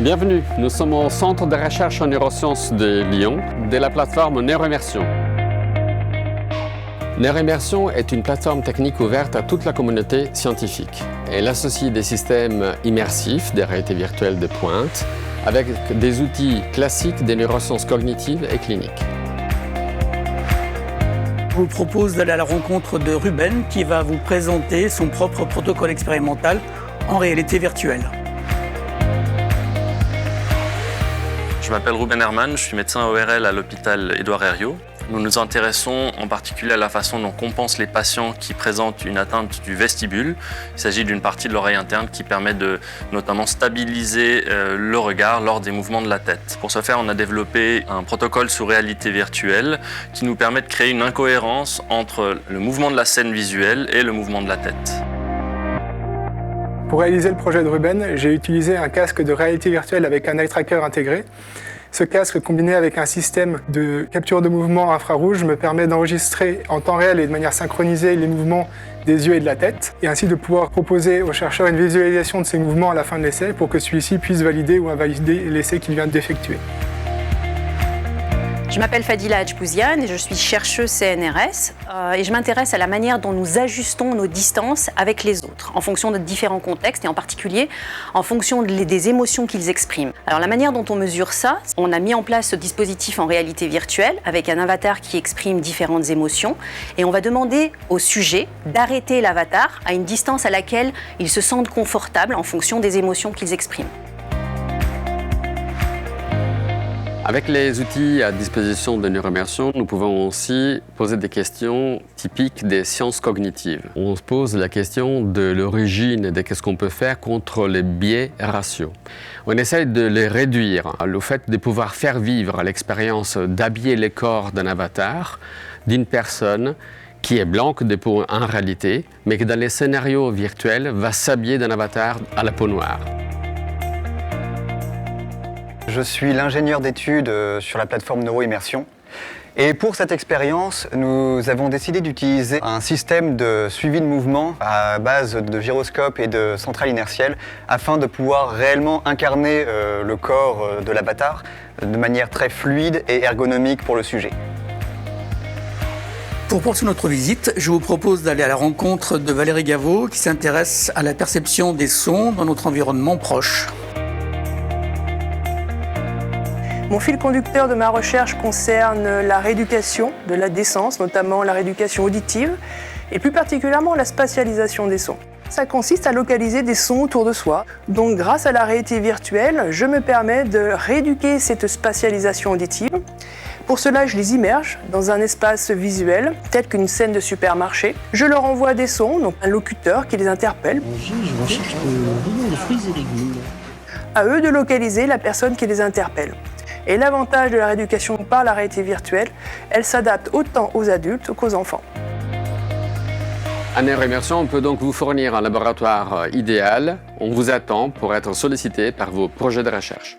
Bienvenue, nous sommes au Centre de recherche en neurosciences de Lyon, de la plateforme Neuroimmersion. Neuroimmersion est une plateforme technique ouverte à toute la communauté scientifique. Elle associe des systèmes immersifs de réalité virtuelle de pointe avec des outils classiques des neurosciences cognitives et cliniques. Je vous propose d'aller à la rencontre de Ruben qui va vous présenter son propre protocole expérimental en réalité virtuelle. Je m'appelle Ruben Herman, je suis médecin ORL à l'hôpital Édouard Herriot. Nous nous intéressons en particulier à la façon dont compensent les patients qui présentent une atteinte du vestibule. Il s'agit d'une partie de l'oreille interne qui permet de notamment stabiliser le regard lors des mouvements de la tête. Pour ce faire, on a développé un protocole sous réalité virtuelle qui nous permet de créer une incohérence entre le mouvement de la scène visuelle et le mouvement de la tête. Pour réaliser le projet de Ruben, j'ai utilisé un casque de réalité virtuelle avec un eye tracker intégré. Ce casque, combiné avec un système de capture de mouvement infrarouge, me permet d'enregistrer en temps réel et de manière synchronisée les mouvements des yeux et de la tête, et ainsi de pouvoir proposer au chercheur une visualisation de ces mouvements à la fin de l'essai pour que celui-ci puisse valider ou invalider l'essai qu'il vient d'effectuer. Je m'appelle Fadila Hadjbouziane et je suis chercheuse CNRS et je m'intéresse à la manière dont nous ajustons nos distances avec les autres en fonction de différents contextes et en particulier en fonction des émotions qu'ils expriment. Alors la manière dont on mesure ça, on a mis en place ce dispositif en réalité virtuelle avec un avatar qui exprime différentes émotions et on va demander au sujet d'arrêter l'avatar à une distance à laquelle ils se sentent confortables en fonction des émotions qu'ils expriment. Avec les outils à disposition de Neuroimmersion, nous pouvons aussi poser des questions typiques des sciences cognitives. On se pose la question de l'origine de ce qu'on peut faire contre les biais ratios. On essaye de les réduire. Le fait de pouvoir faire vivre l'expérience d'habiller les corps d'un avatar, d'une personne qui est blanche de peau en réalité, mais qui dans les scénarios virtuels va s'habiller d'un avatar à la peau noire. Je suis l'ingénieur d'études sur la plateforme Neuroimmersion. Et pour cette expérience, nous avons décidé d'utiliser un système de suivi de mouvement à base de gyroscope et de centrale inertielle afin de pouvoir réellement incarner le corps de l'avatar de manière très fluide et ergonomique pour le sujet. Pour poursuivre notre visite, je vous propose d'aller à la rencontre de Valérie Gaveau qui s'intéresse à la perception des sons dans notre environnement proche. Mon fil conducteur de ma recherche concerne la rééducation de la décence, notamment la rééducation auditive, et plus particulièrement la spatialisation des sons. Ça consiste à localiser des sons autour de soi. Donc grâce à la réalité virtuelle, je me permets de rééduquer cette spatialisation auditive. Pour cela, je les immerge dans un espace visuel, tel qu'une scène de supermarché. Je leur envoie des sons, donc un locuteur qui les interpelle. Je recherche le rayon des fruits et légumes. À eux de localiser la personne qui les interpelle. Et l'avantage de la rééducation par la réalité virtuelle, elle s'adapte autant aux adultes qu'aux enfants. À Neuroimmersion, on peut donc vous fournir un laboratoire idéal. On vous attend pour être sollicité par vos projets de recherche.